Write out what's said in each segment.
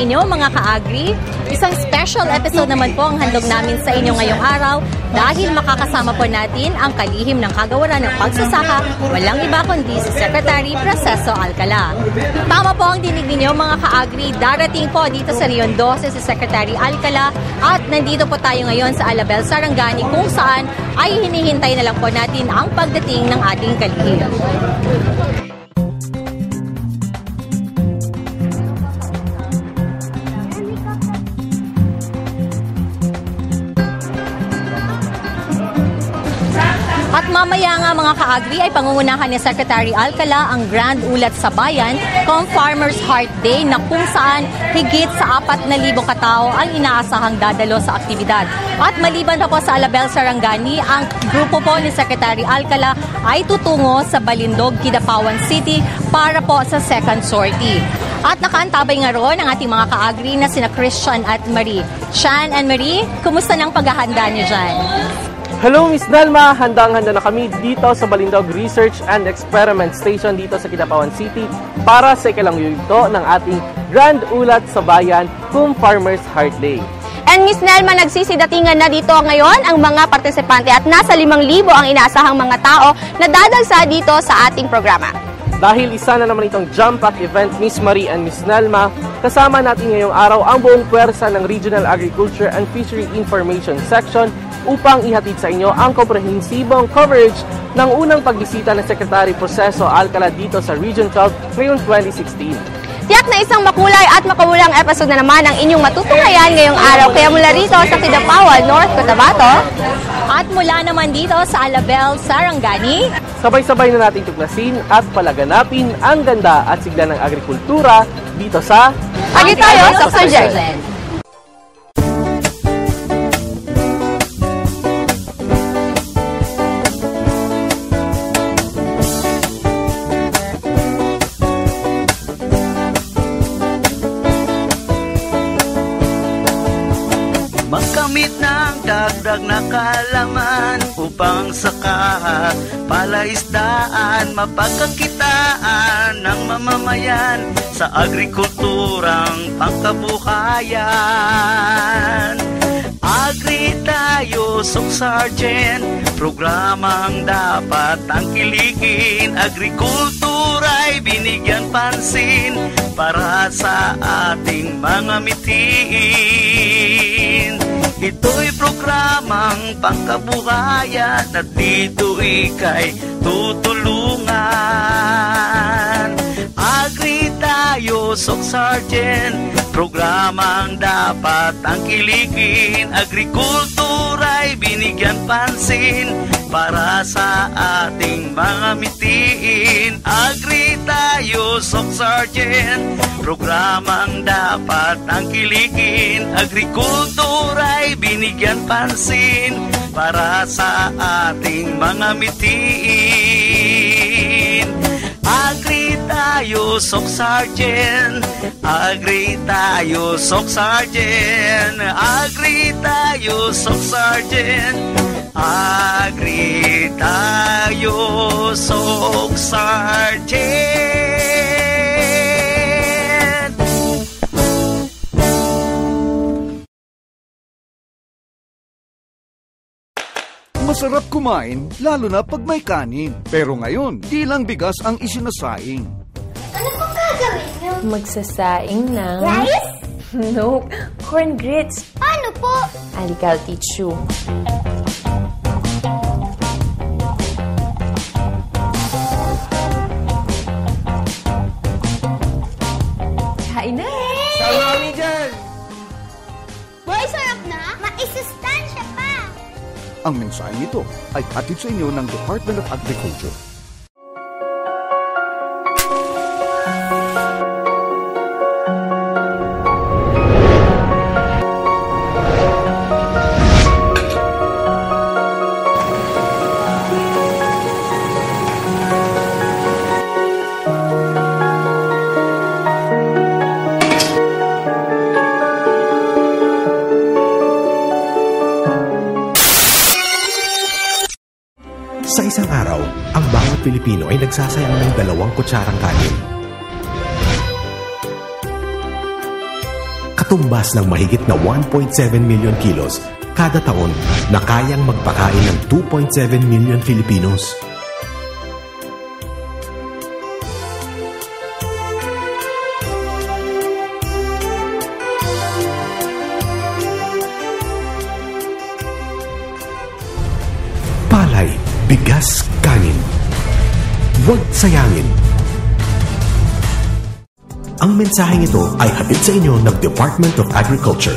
inyo mga ka-agri. Isang special episode naman po ang handog namin sa inyo ngayong araw dahil makakasama po natin ang kalihim ng kagawaran ng pagsasaka, walang iba kundi si Secretary Proceso Alcala. Tama po ang dinig ninyo mga ka-agri, darating po dito sa Rion 12 si Secretary Alcala at nandito po tayo ngayon sa Alabel, Sarangani kung saan ay hinihintay na lang po natin ang pagdating ng ating kalihim. At mamaya nga mga ka-agri ay pangungunahan ni Secretary Alcala ang Grand Ulat sa Bayan kung Farmers Heart Day na kung saan higit sa 4,000 katao ang inaasahang dadalo sa aktibidad. At maliban pa po sa Alabel, Sarangani, ang grupo po ni Secretary Alcala ay tutungo sa Balindog, Kidapawan City para po sa second sortie. At nakaantabay nga roon ang ating mga ka-agri na sina Christian at Marie. Sean and Marie, kumusta ng paghahanda niyo dyan? Hello Miss Dalma, handang-handa na kami dito sa Balindog Research and Experiment Station dito sa Kidapawan City para sa ikalang yugto ng ating Grand Ulat sa Bayan kung Farmers Heart Day. And Miss Nelma, nagsisidatingan na dito ngayon ang mga partisipante at nasa 5,000 ang inaasahang mga tao na dadalsa dito sa ating programa. Dahil isa na naman itong jump pack event, Miss Marie and Miss Nelma, kasama natin ngayong araw ang buong puwersa ng Regional Agriculture and Fishery Information Section upang ihatid sa inyo ang komprehensibong coverage ng unang pagbisita ng Secretary Proceso Alcala dito sa Region 12 ngayong 2016. Tiyak na isang makulay at makawulang episode na naman ang inyong matutunghayan ngayong araw. Kaya mula rito sa Kidapawan, North Cotabato, at mula naman dito sa Alabel, Sarangani, sabay-sabay na nating tuklasin at palaganapin ang ganda at sigla ng agrikultura dito sa Agi tayo sa Surgeon. Magkamit ng dagdag na kalaman upang saka palaisdaan mapagkakitaan ng mamamayan sa agrikulturang pangkabuhayan. Agri tayo, Sok Sergeant, programang dapat tangkilikin. Agrikultura'y binigyan pansin para sa ating mga mitiin. Ito'y programang pangkabuhayan at dito ika'y tutulungan. Agri tayo, Sok Sergeant, programang dapat tangkilikin. Agrikultura'y binigyan pansin para sa ating mga mitiin. Agri tayo, Sok Sergeant, programang dapat tangkilikin. Agrikultura'y binigyan pansin para sa ating mga mitiin. Agri tayo, Sok Sergeant, agri tayo, Sok Sergeant, agri tayo, Sok Sergeant, agri tayo, Sok Sergeant. Masarap kumain, lalo na pag may kanin. Pero ngayon, di lang bigas ang isinasaing. Ano pong gagawin niyo? Magsasaing ng... Rice? No, corn grits. Paano po? Halika, I'll teach you. Kain na! Salami dyan! Boy, sarap na? Maisustansya pa! Ang mensaheng ito ay hatid sa inyo ng Department of Agriculture. Sa isang araw, ang bawat Pilipino ay nagsasayang ng 2 kutsarang kanin. katumbas ng mahigit na 1.7 million kilos kada taon na kayang magpakain ng 2.7 million Filipinos. Palay, bigas, kanin. Huwag sayangin. Ang mensaheng ito ay hatid sa inyo ng Department of Agriculture.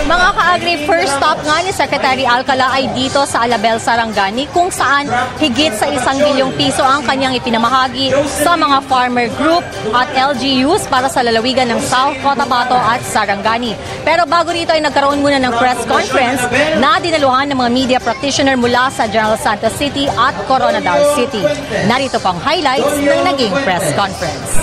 Mga ka-agri, first stop nga ni Secretary Alcala ay dito sa Alabel, Sarangani, kung saan higit sa 1 bilyong piso ang kanyang ipinamahagi sa mga farmer group at LGUs para sa lalawigan ng South Cotabato at Sarangani. Pero bago rito ay nagkaroon muna ng press conference na dinaluhan ng mga media practitioner mula sa General Santos City at Coronadal City. Narito pang highlights ng naging press conference.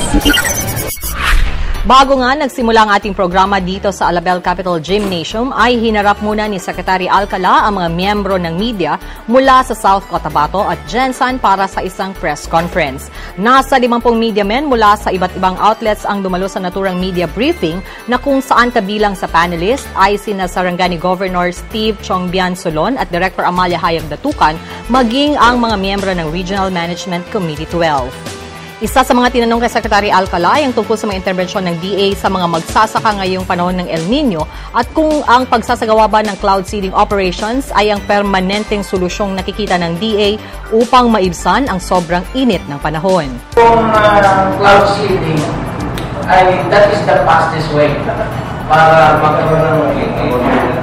Bago nga nagsimula ang ating programa dito sa Alabel Capital Gymnasium ay hinarap muna ni Secretary Alcala ang mga miyembro ng media mula sa South Cotabato at Gensan para sa isang press conference. Nasa 50 media men mula sa iba't ibang outlets ang dumalo sa naturang media briefing na kung saan kabilang sa panelist ay sina Sarangani Governor Steve Chongbian Solon at Director Amalia Hayag Datukan maging ang mga miyembro ng Regional Management Committee 12. Isa sa mga tinanong kay Secretary Alcala ay ang tungkol sa mga interbensyon ng DA sa mga magsasaka ngayong panahon ng El Nino at kung ang pagsasagawa ba ng cloud seeding operations ay ang permanenteng solusyong nakikita ng DA upang maibsan ang sobrang init ng panahon. Kung cloud seeding ay that is the fastest way para magkaroon ng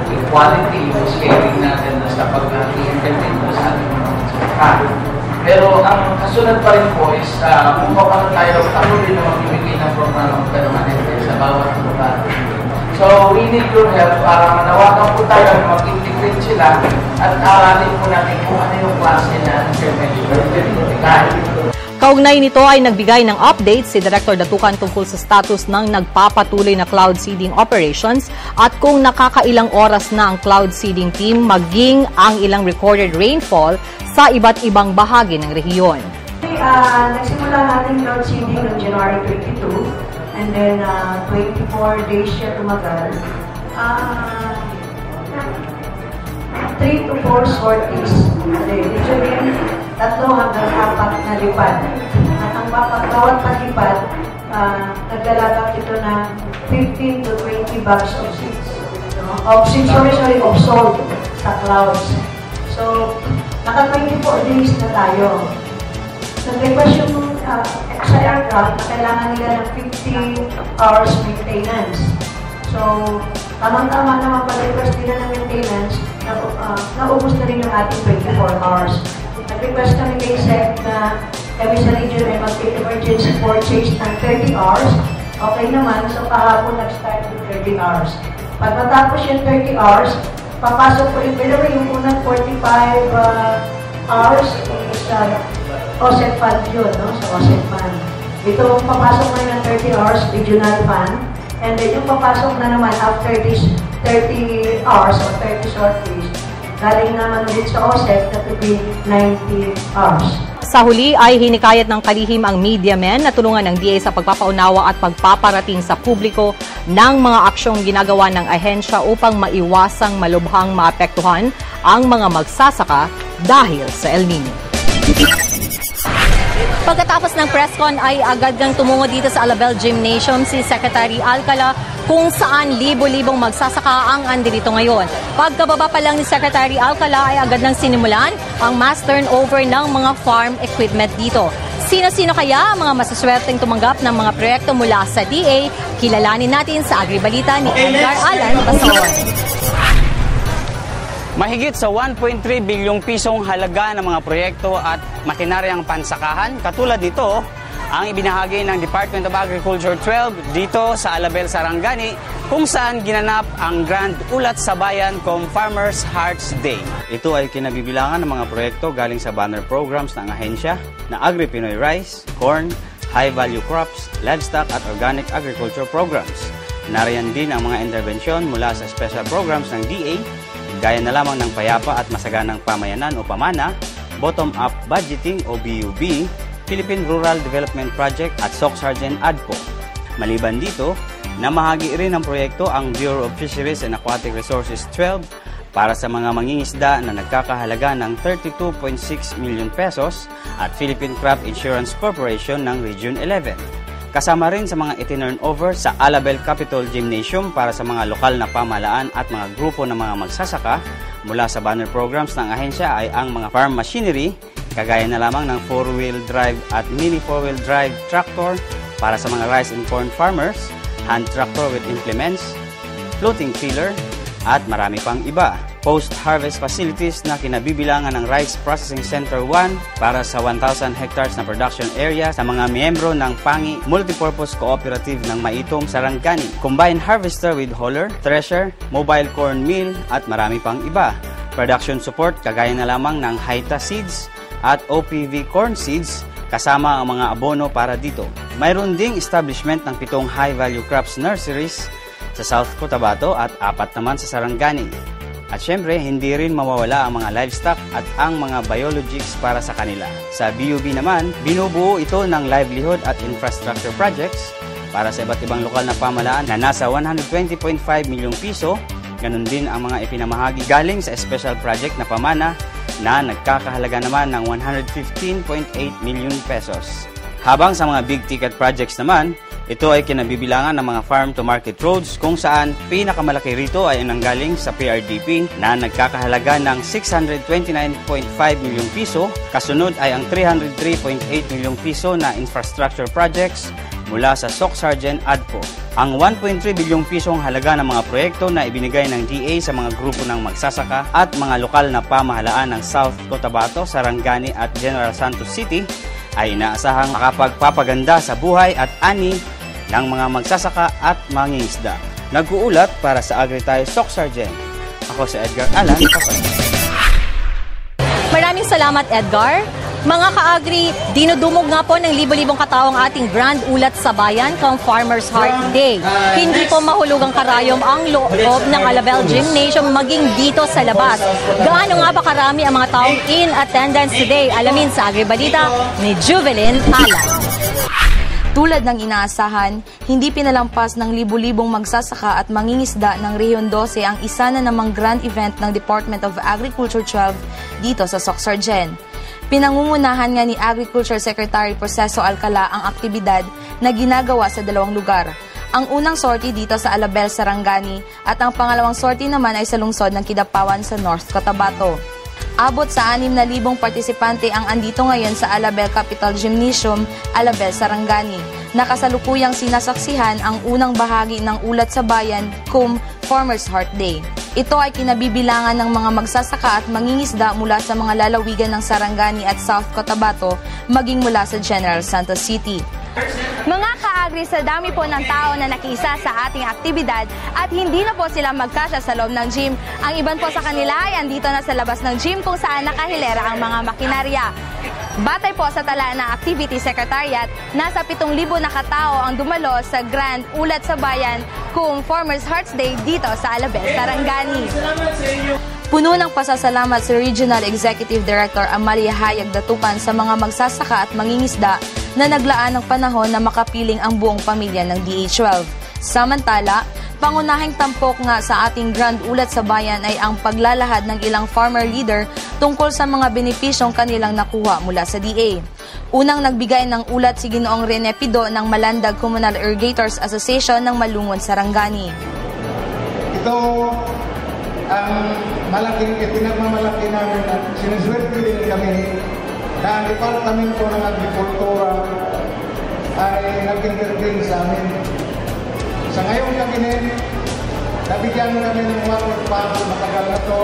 equality yung scaling natin sa pag-i-intervene sa ating mga magsasaka. Pero ang kasunod pa rin po is kung paano tayo patuloy na magbibigay ng programang permanente sa bawat lugar. So we need your help para manawagan po tayo na mag-integrate sila at aralin po natin kung ano yung klase na intervention. Kaugnay nito ay nagbigay ng update si Director Datukan tungkol sa status ng nagpapatuloy na cloud seeding operations at kung nakakailang oras na ang cloud seeding team maging ang ilang recorded rainfall sa iba't ibang bahagi ng rehiyon. Nagsimula natin cloud seeding noong January 22 and then 24 days siya tumagal. 3 to 4 sorties a day. Usually, 3 hanggang 4 na lipad. At ang bawat palipad, naglalagang ito ng 15 to 20 bags of seeds. Of salt sa clouds. So, naka 24 days na tayo. Nag-request yung sa aircraft na kailangan nila ng 50 hours maintenance. So, tamang-tama naman pag-request nila ng maintenance, naubos na rin yung ating 24 hours. Nag-request kami kay SEC na kami sa region ay mag-emergency purchase ng 30 hours. Okay naman, so kahapon nag-start with 30 hours. Pag matapos yung 30 hours, papasok po yung unang 45 hours is OSET fund yun, no? So OSET fund. Ito, papasok na ng 30 hours, regional fund. And then yung papasok na naman after this 30 hours or 30 short days, galing naman ulit sa OSET na to be 90 hours. Sa huli ay hinikayat ng kalihim ang media men na tulungan ng DA sa pagpapaunawa at pagpaparating sa publiko ng mga aksyong ginagawa ng ahensya upang maiwasang malubhang maapektuhan ang mga magsasaka dahil sa El Nino. Pagkatapos ng presscon ay agad nang tumungo dito sa Alabel Gymnasium si Secretary Alcala kung saan libo-libong magsasaka ang andirito ngayon. Pagkababa pa lang ni Secretary Alcala ay agad nang sinimulan ang mass turnover ng mga farm equipment dito. Sino-sino kaya ang mga masaswerteng tumanggap ng mga proyekto mula sa DA? Kilalanin natin sa Agribalita ni Edgar Alan Basaon. Mahigit sa 1.3 bilyong pisong halaga ng mga proyekto at makinaryang pansakahan. Katulad nito, ang ibinahagi ng Department of Agriculture 12 dito sa Alabel, Sarangani, kung saan ginanap ang Grand Ulat sa Bayan Com Farmers Hearts Day. Ito ay kinabibilangan ng mga proyekto galing sa banner programs ng ahensya na Agri-Pinoy Rice, Corn, High Value Crops, Livestock at Organic Agriculture Programs. Nariyan din ang mga intervensyon mula sa special programs ng DA, gaya na lamang ng payapa at masaganang pamayanan o PAMANA, bottom-up budgeting o BUB, Philippine Rural Development Project at SOC Sargent ADCO. Maliban dito, namahagi rin ng proyekto ang Bureau of Fisheries and Aquatic Resources 12 para sa mga mangingisda na nagkakahalaga ng 32.6 million pesos at Philippine Crop Insurance Corporation ng Region 11. Kasama rin sa mga itinurn over sa Alabel Capitol Gymnasium para sa mga lokal na pamahalaan at mga grupo ng mga magsasaka mula sa banner programs ng ahensya ay ang mga farm machinery, kagaya na lamang ng 4-wheel drive at mini 4-wheel drive tractor para sa mga rice and corn farmers, hand tractor with implements, floating tiller, at marami pang iba. Post-harvest facilities na kinabibilangan ng Rice Processing Center 1 para sa 1,000 hectares na production area sa mga miyembro ng PANGI Multipurpose Cooperative ng Maitom, Sarangani. Combined harvester with hauler, thresher, mobile corn mill, at marami pang iba. Production support kagaya na lamang ng Haita seeds at OPV corn seeds kasama ang mga abono para dito. Mayroon ding establishment ng 7 high-value crops nurseries sa South Cotabato at 4 naman sa Sarangani. At syempre, hindi rin mawawala ang mga livestock at ang mga biologics para sa kanila. Sa BUB naman, binubuo ito ng livelihood at infrastructure projects para sa iba't ibang lokal na pamahalaan na nasa 120.5 milyong piso. Ganon din ang mga ipinamahagi galing sa special project na PAMANA na nagkakahalaga naman ng 115.8 milyon pesos. Habang sa mga big ticket projects naman, ito ay kinabibilangan ng mga farm-to-market roads kung saan pinakamalaki rito ay nanggaling sa PRDP na nagkakahalaga ng 629.5 milyong piso. Kasunod ay ang 303.8 milyong piso na infrastructure projects mula sa SOC Sargent ADCO. Ang 1.3 bilyong pisong halaga ng mga proyekto na ibinigay ng DA sa mga grupo ng magsasaka at mga lokal na pamahalaan ng South Cotabato, Sarangani at General Santos City ay inaasahang makapagpapaganda sa buhay at ani ng mga magsasaka at mangingisda. Nag-uulat para sa AgriTayo SOC Sargent. Ako si Edgar Alan. Maraming salamat, Edgar. Mga ka-agri, dinudumog nga po ng libo-libong katao ang ating Grand Ulat sa Bayan kung Farmers Heart Day. Hindi po mahulugang karayom ang loob ng Alabel Gymnasium maging dito sa labas. Gaano nga ba karami ang mga taong in attendance today? Alamin sa Agribalita ni Juvelin Alan. Tulad ng inaasahan, hindi pinalampas ng libu-libong magsasaka at mangingisda ng Rehiyon 12 ang isa na namang grand event ng Department of Agriculture 12 dito sa SOC Sargent. Pinangungunahan nga ni Agriculture Secretary Proceso Alcala ang aktibidad na ginagawa sa 2 lugar. Ang unang sortie dito sa Alabel, Sarangani at ang pangalawang sortie naman ay sa lungsod ng Kidapawan sa North Cotabato. Abot sa 6,000 partisipante ang andito ngayon sa Alabel Capitol Gymnasium, Alabel, Sarangani. Nakasalukuyang sinasaksihan ang unang bahagi ng Ulat sa Bayan, cum Farmers Heart Day. Ito ay kinabibilangan ng mga magsasaka at mangingisda mula sa mga lalawigan ng Sarangani at South Cotabato, maging mula sa General Santos City. Mga ka-agri, sa dami po ng tao na nakiisa sa ating aktibidad at hindi na po sila magkasya sa loob ng gym, ang iban po sa kanila ay andito na sa labas ng gym kung saan nakahilera ang mga makinarya. Batay po sa tala ng Activity Secretariat, nasa 7,000 na katao ang dumalo sa Grand Ulat sa Bayan kung Farmers Hearts Day dito sa Alabel, Sarangani. Puno ng pasasalamat si Regional Executive Director Amalia Hayag Datupan sa mga magsasaka at mangingisda na naglaan ng panahon na makapiling ang buong pamilya ng DH12. Samantala, pangunahing tampok nga sa ating Grand Ulat sa Bayan ay ang paglalahad ng ilang farmer leader tungkol sa mga benepisyong kanilang nakuha mula sa DA. Unang nagbigay ng ulat si Ginoong Rene Pido ng Malandag Communal Irrigators Association ng Malungon, Sarangani. Ito ang malaking pinagmamalaki namin at sinuswerte din kami na ang Department po ng Agrikultura ay nag-intervene sa amin. Sa ngayong kabinet, nabigyan kami ng water pump matagal na to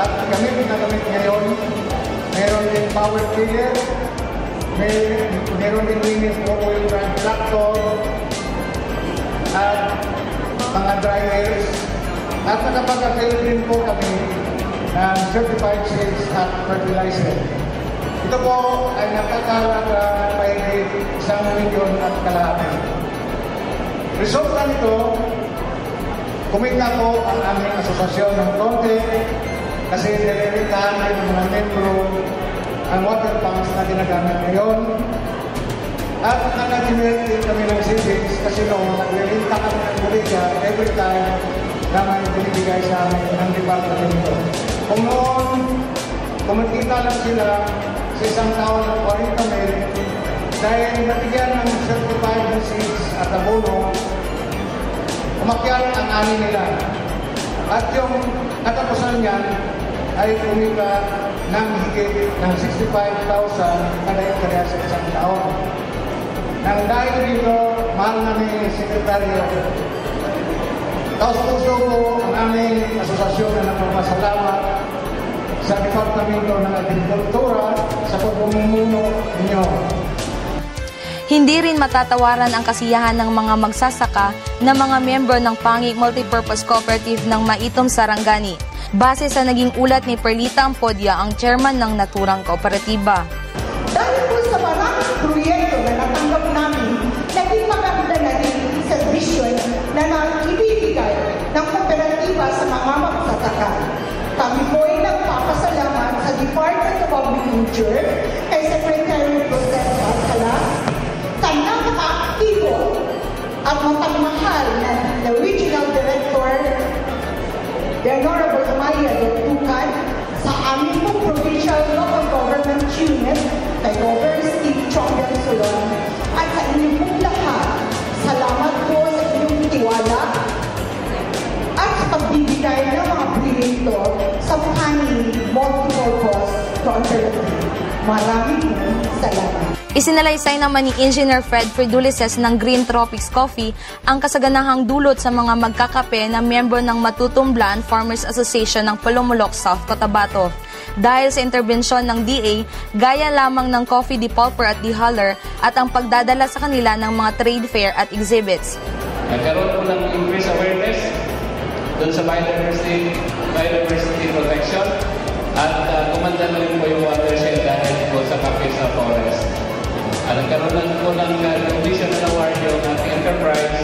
at kami ginagamit ngayon. Meron din power tiller, meron din limit for oil drive tractor at mga dryers. At nakapag-avail din po kami ng certified seeds at fertilizer. Ito po ay napakalaga by 1 milyon at kalahati. resulta nito, kumita po ang aming asosasyon ng konti kasi nililitahan ay ng mga membro ang water tanks na ginagamit ngayon. At nag-generate din kami ng savings kasi noon, naglilita kami ng buliga every time na may binibigay sa amin ng department nito. Kung noon, kumikita lang sila sa isang taon ng 40 mil, dahil nabigyan ng certified receipts at abono, umakyat ang ani nila. At yung katapusan niyan ay kumita ng higit ng 65,000 kada hektarya sa isang taon. Nang dahil dito, mahal namin sekretaryo, taos-puso po ang aming asosasyon na nagpapasalamat sa Departamento ng Agrikultura sa pagmumuno ninyo. Hindi rin matatawaran ang kasiyahan ng mga magsasaka na mga miyembro ng Pangi Multipurpose Cooperative ng Maitom, Sarangani. Base sa naging ulat ni Perlita Ampodia, ang chairman ng naturang kooperatiba. Dahil po sa maraming proyekto na natanggap namin, naging maganda na rin sa vision na ibibigay ng kooperatiba sa mga magsasaka. Kami po ay nagpapasalamat sa Department of Agriculture kay Secretary Joseph Alcala sa napaka-aktibo at mapagmahal na the Regional Director, the Honorable Amaya Tukan, sa aming pong Provincial Local Government Unit, kay Governor Steve Chonggan Solon, at sa inyong pong lahat. Salamat po sa inyong tiwala at sa pagbibigay ng mga proyekto sa Pangi Multipurpose Cooperative. Maraming salamat. Isinalaysay naman ni Engineer Fred Fredulises ng Green Tropics Coffee ang kasaganahang dulot sa mga magkakape na miyembro ng Matutumblan Farmers Association ng Palumulok, South Cotabato. Dahil sa interbensyon ng DA, gaya lamang ng coffee depulper at dehuller at ang pagdadala sa kanila ng mga trade fair at exhibits. Nagkaroon po ng increased awareness doon sa biodiversity protection at kumanda na rin po yung watershed dahil po sa kapit sa forest. Nagkaroon na po ng conditional award yung ating enterprise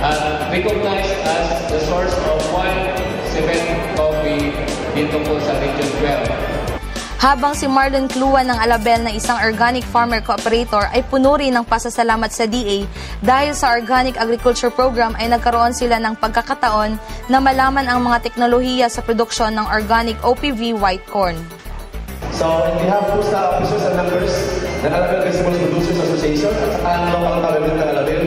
at recognized as the source of white cement coffee dito po sa Region 12. Habang si Marlon Clua ng Alabel na isang organic farmer cooperator ay puno rin ng pasasalamat sa DA dahil sa Organic Agriculture Program ay nagkaroon sila ng pagkakataon na malaman ang mga teknolohiya sa produksyon ng organic OPV white corn. So, on behalf po sa officers and members ng Alabel Vegetables Producers Association at sa local government ng Alabel,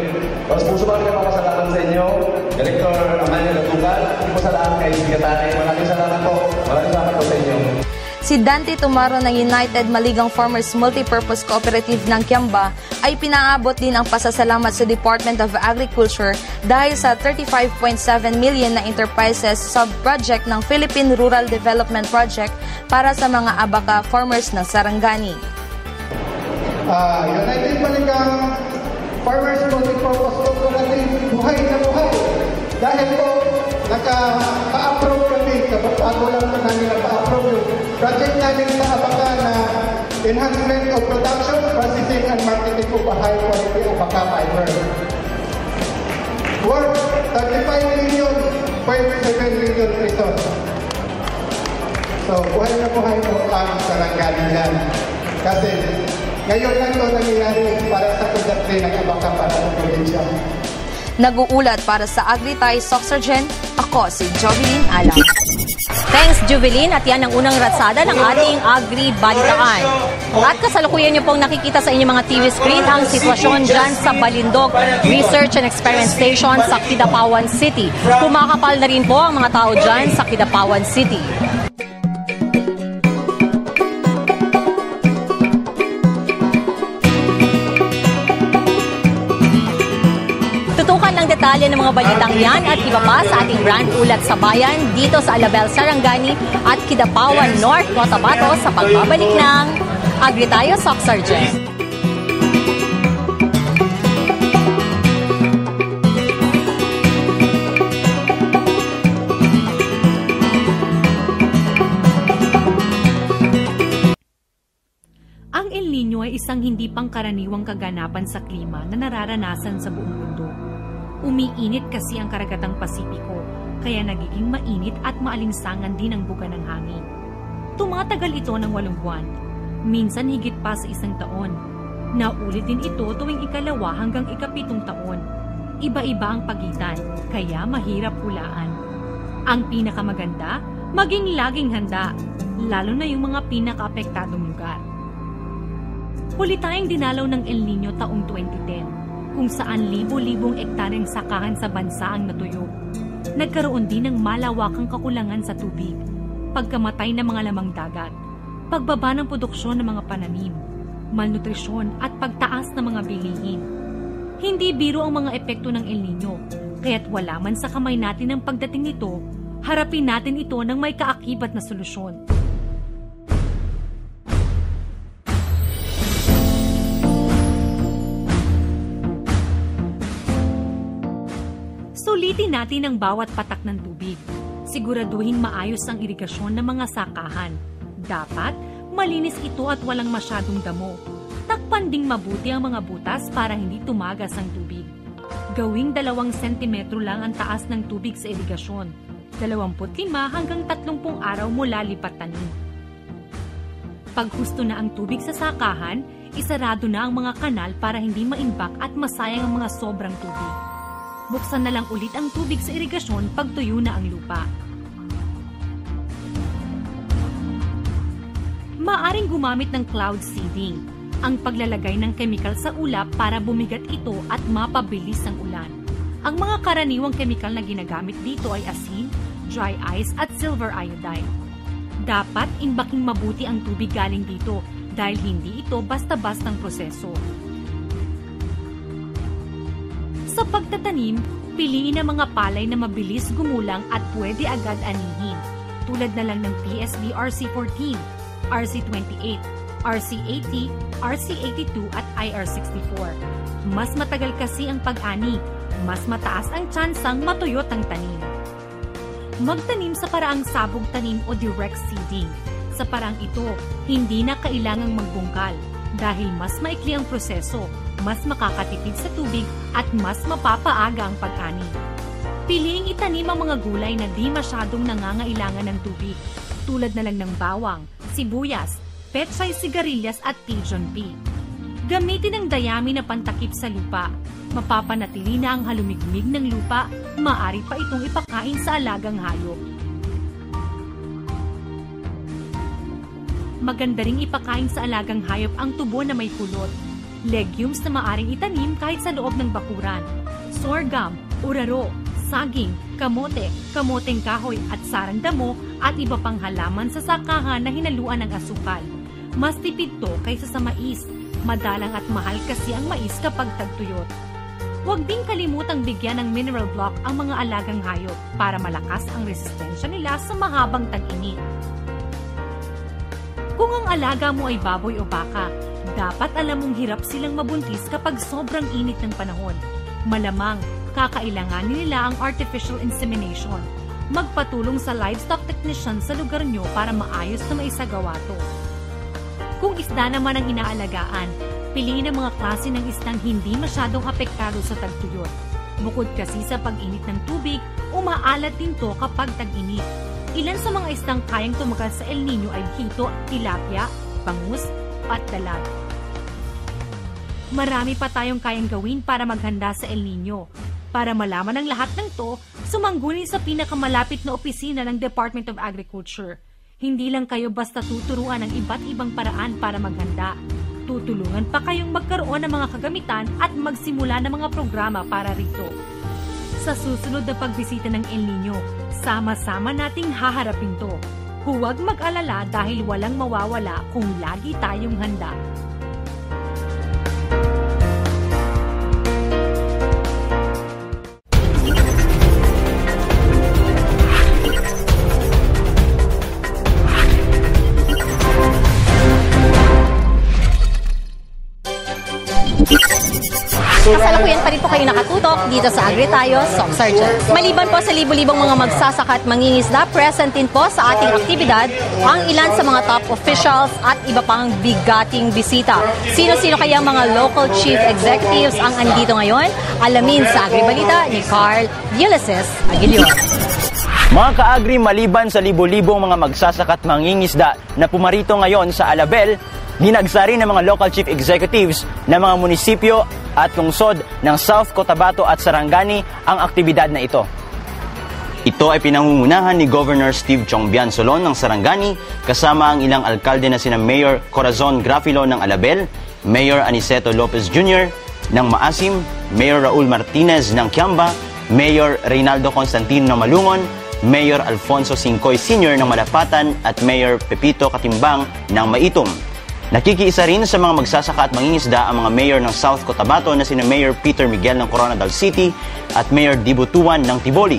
mas puso ba rin papasalamat sa inyo, Director Amaya Tukan, po sa lahat kay Sigatane. Maraming salamat po. Maraming salamat po sa inyo. Si Dante Tumaro ng United Maligang Farmers Multipurpose Cooperative ng Kiamba ay pinaabot din ang pasasalamat sa Department of Agriculture dahil sa 35.7 million na enterprises sub-project ng Philippine Rural Development Project para sa mga abaka farmers ng Sarangani. United Maligang Farmers Multipurpose Cooperative, buhay na buhay. Dahil po, naka-approve kami, bago lang po namin naka-approve yung project namin sa Abaka na enhancement of production, processing, and marketing of high quality Abaka fiber. Worth 35 million, 0.7 million pesos. So, buhay na buhay po ang Sarangani yan. Kasi, ngayon lang ito nangyayari para sa pagdating ng Abaka para sa probinsya. Nag-uulat para sa Agritay Soxargen, ako si Jovelyn Alam. Thanks, Jovelyn. At yan ang unang ratsada ng ating Agri-Balitaan. At kasalukuyan niyo pong nakikita sa inyong mga TV screen ang sitwasyon dyan sa Balindog Research and Experiment Station sa Kidapawan City. Kumakapal na rin po ang mga tao dyan sa Kidapawan City. Tutukan ng detalye ng mga balitang yan at iba pa sa ating brand ulat sa bayan dito sa Alabel, Sarangani at Kidapawan North, Cotabato sa pagbabalik ng Agritayo Soxargen. Ang El Niño ay isang hindi pangkaraniwang kaganapan sa klima na nararanasan sa buong mundo. Umiinit kasi ang karagatang Pasipiko, kaya nagiging mainit at maalinsangan din ang buga ng hangin. Tumatagal ito ng 8 buwan, minsan higit pa sa 1 taon. Naulit din ito tuwing 2 hanggang 7 taon. Iba-iba ang pagitan, kaya mahirap hulaan. Ang pinakamaganda, maging laging handa, lalo na yung mga pinaka-apektadong lugar. Huli tayong dinalaw ng El Nino taong 2010, kung saan libo-libong ektaryang sakahan sa bansa ang natuyo. Nagkaroon din ng malawakang kakulangan sa tubig, pagkamatay ng mga lamang dagat, pagbaba ng produksyon ng mga pananim, malnutrisyon at pagtaas ng mga bilihin. Hindi biro ang mga epekto ng El Nino, kaya't wala man sa kamay natin ang pagdating nito, harapin natin ito ng may kaakibat na solusyon. Sulitin natin ang bawat patak ng tubig. Siguraduhin maayos ang irigasyon ng mga sakahan. Dapat malinis ito at walang masyadong damo. Takpan ding mabuti ang mga butas para hindi tumagas ang tubig. Gawing 2 sentimetro lang ang taas ng tubig sa irigasyon. 25 hanggang 30 araw mula lipat tanim. Pag husto na ang tubig sa sakahan, isarado na ang mga kanal para hindi maimbak at masayang ang mga sobrang tubig. Buksan na lang ulit ang tubig sa irigasyon pag tuyo na ang lupa. Maaring gumamit ng cloud seeding, ang paglalagay ng kemikal sa ulap para bumigat ito at mapabilis ang ulan. Ang mga karaniwang kemikal na ginagamit dito ay asin, dry ice at silver iodide. Dapat imbaking mabuti ang tubig galing dito dahil hindi ito basta-bastang proseso. Sa pagtatanim, piliin ang mga palay na mabilis gumulang at pwede agad anihin, tulad na lang ng PSB RC14, RC28, RC80, RC82 at IR64. Mas matagal kasi ang pag-ani, mas mataas ang tsansang matuyot ang tanim. Magtanim sa paraang sabog tanim o direct seeding. Sa paraang ito, hindi na kailangang magbungkal dahil mas maikli ang proseso, mas makakatipid sa tubig at mas mapapaaga ang pag-ani. Piliing itanim ang mga gulay na di masyadong nangangailangan ng tubig, tulad na lang ng bawang, sibuyas, pechay sigarilyas at pigeon pea. Gamitin ang dayami na pantakip sa lupa. Mapapanatili na ang halumigmig ng lupa, maaari pa itong ipakain sa alagang hayop. Maganda ring ipakain sa alagang hayop ang tubo na may kulot. Legumes na maaring itanim kahit sa loob ng bakuran. Sorghum, uraro, saging, kamote, kamoteng kahoy at sarang damo at iba pang halaman sa sakahan na hinaluan ng asukal. Mas tipid to kaysa sa mais. Madalang at mahal kasi ang mais kapag tagtuyot. Huwag ding kalimutang bigyan ng mineral block ang mga alagang hayop para malakas ang resistensya nila sa mahabang tag-init. Kung ang alaga mo ay baboy o baka, dapat alam mong hirap silang mabuntis kapag sobrang init ng panahon. Malamang, kakailanganin nila ang artificial insemination. Magpatulong sa livestock technician sa lugar nyo para maayos na maisagawa to. Kung isda naman ang inaalagaan, piliin ang mga klase ng isdang hindi masyadong apektado sa tagtuyot. Bukod kasi sa pag-init ng tubig, umaalat din to kapag tag-init. Ilan sa mga isdang kayang tumagal sa El Nino ay hito, tilapia, bangus, at dalag. Marami pa tayong kayang gawin para maghanda sa El Nino. Para malaman ang lahat ng to, sumangguni sa pinakamalapit na opisina ng Department of Agriculture. Hindi lang kayo basta tuturuan ng iba't ibang paraan para maghanda. Tutulungan pa kayong magkaroon ng mga kagamitan at magsimula ng mga programa para rito. Sa susunod na pagbisita ng El Nino, sama-sama nating haharapin to. Huwag mag-alala dahil walang mawawala kung lagi tayong handa. Yeah. Kasalukuyan pa rin po kayo nakatutok dito sa Agri Tayo, Soc Sergeant. Maliban po sa libo-libong mga magsasaka at mangingisda, present din po sa ating aktibidad ang ilan sa mga top officials at iba pang bigating bisita. Sino-sino kaya mga local chief executives ang andito ngayon? Alamin sa Agri Balita ni Carl Ulysses Aguilion. Mga ka-agri, maliban sa libo-libong mga magsasaka at mangingisda na pumarito ngayon sa Alabel, dinagsari ng mga local chief executives ng mga munisipyo at lungsod ng South Cotabato at Sarangani ang aktibidad na ito. Ito ay pinangungunahan ni Governor Steve Chong Biansolon ng Sarangani kasama ang ilang alkalde na sina Mayor Corazon Grafilo ng Alabel, Mayor Aniceto Lopez Jr. ng Maasim, Mayor Raul Martinez ng Kiamba, Mayor Reynaldo Constantino ng Malungon, Mayor Alfonso Singcoy Sr. ng Malapatan at Mayor Pepito Katimbang ng Maitom. Nakikiisa rin sa mga magsasaka at mangingisda ang mga mayor ng South Cotabato na sina Mayor Peter Miguel ng Coronadal City at Mayor Dibutuan ng Tiboli.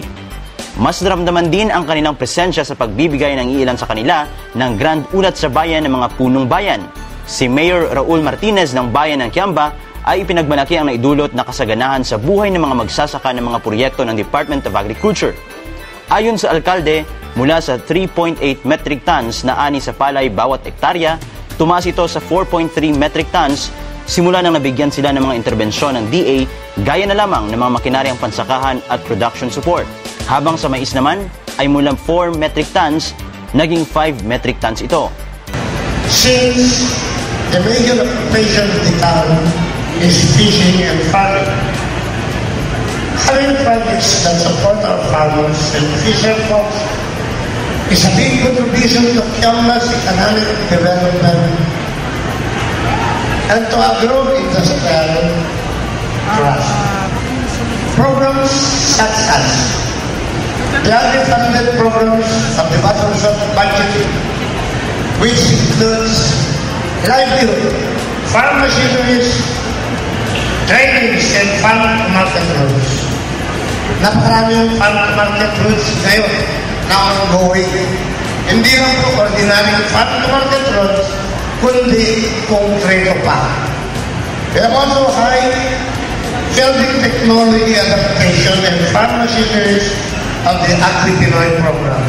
Mas naramdaman din ang kanilang presensya sa pagbibigay ng iilan sa kanila ng Grand Ulat sa Bayan ng mga punong bayan. Si Mayor Raul Martinez ng Bayan ng Kiamba ay ipinagmalaki ang naidulot na kasaganahan sa buhay ng mga magsasaka ng mga proyekto ng Department of Agriculture. Ayon sa alkalde, mula sa 3.8 metric tons na ani sa palay bawat ektarya, tumaas ito sa 4.3 metric tons simula nang nabigyan sila ng mga interbensyon ng DA gaya na lamang ng mga makinaryang pansakahan at production support. Habang sa mais naman ay mula 4 metric tons, naging 5 metric tons ito. Since the major occupation of the town is fishing and farming, having projects that support our farmers and fisher folks is a big contribution to Kiamba's economic development and to our agro-industrial trust. Programs such as gladly funded programs of the bottom of budget, which includes livelihood, farm machineries, trainings, and farm-to-market routes. Napakaraming farm-to-market routes ngayon na ongoing. Hindi lang po ordinary farm-to-market routes, kundi konkreto pa. We have also high building technology adaptation and farm machineries of the Agri-Pinoy program.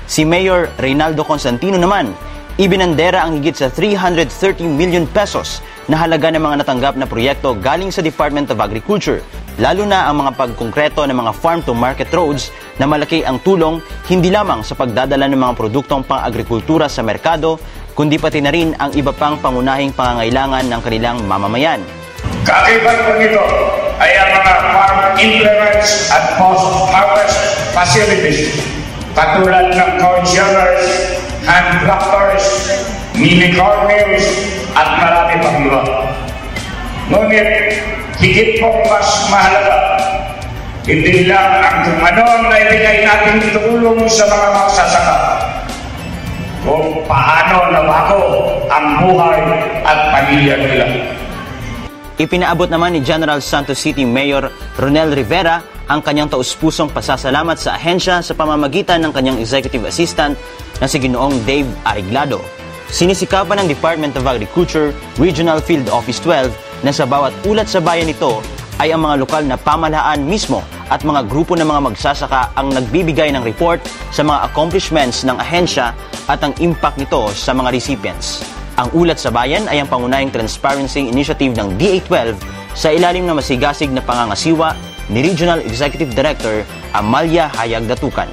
Si Mayor Reynaldo Constantino naman, ibinandera ang higit sa 330 million pesos na halaga ng mga natanggap na proyekto galing sa Department of Agriculture, lalo na ang mga pagkonkreto ng mga farm-to-market roads na malaki ang tulong hindi lamang sa pagdadala ng mga produktong pang-agrikultura sa merkado, kundi pati na rin ang iba pang pangunahing pangangailangan ng kanilang mamamayan. Kaakibat po nito ay ang mga farm implements at post-harvest facilities katulad ng corn shellers, hand tractors, mini corn mills, at marami pang iba. Ngunit, higit po mas mahalaga, hindi lang ang tumanon na ibigay natin tulong sa mga magsasaka, kung paano nabago ang buhay at pamilya nila. Ipinaabot naman ni General Santos City Mayor Ronel Rivera ang kanyang taus-pusong pasasalamat sa ahensya sa pamamagitan ng kanyang executive assistant na si Ginoong Dave Ariglado. Sinisikapan ng Department of Agriculture Regional Field Office 12 na sa bawat ulat sa bayan nito ay ang mga lokal na pamahalaan mismo at mga grupo ng mga magsasaka ang nagbibigay ng report sa mga accomplishments ng ahensya at ang impact nito sa mga recipients. Ang ulat sa bayan ay ang pangunahing transparency initiative ng DA12 sa ilalim ng masigasig na pangangasiwa ni Regional Executive Director Amalia Hayag Datukan.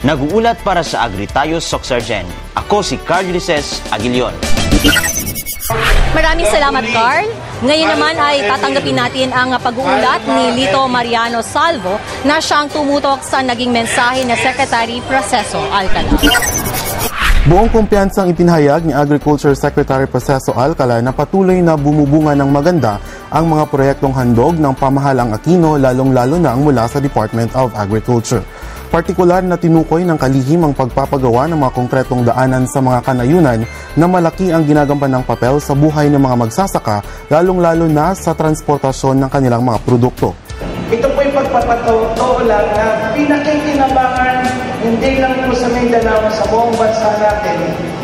Nag-uulat para sa Agri Tayo, Soc Sergeant. Ako si Carl Ulysses Aguilion. Maraming salamat, Carl. Ngayon naman ay tatanggapin natin ang pag-uulat ni Lito Mariano Salvo na siyang tumutok sa naging mensahe ni Secretary Proceso Alcala. Buong kumpiyansang ipinahayag ni Agriculture Secretary Proceso Alcala na patuloy na bumubunga ng maganda ang mga proyektong handog ng pamahalang Aquino, lalong-lalo na ang mula sa Department of Agriculture. Partikular na tinukoy ng kalihim ang pagpapagawa ng mga konkretong daanan sa mga kanayunan na malaki ang ginagampan ng papel sa buhay ng mga magsasaka, lalong-lalo na sa transportasyon ng kanilang mga produkto. Ito po yung pagpapatuto lang na pinakikinabangan hindi lang po sa Mindanao, sa buong bansa natin,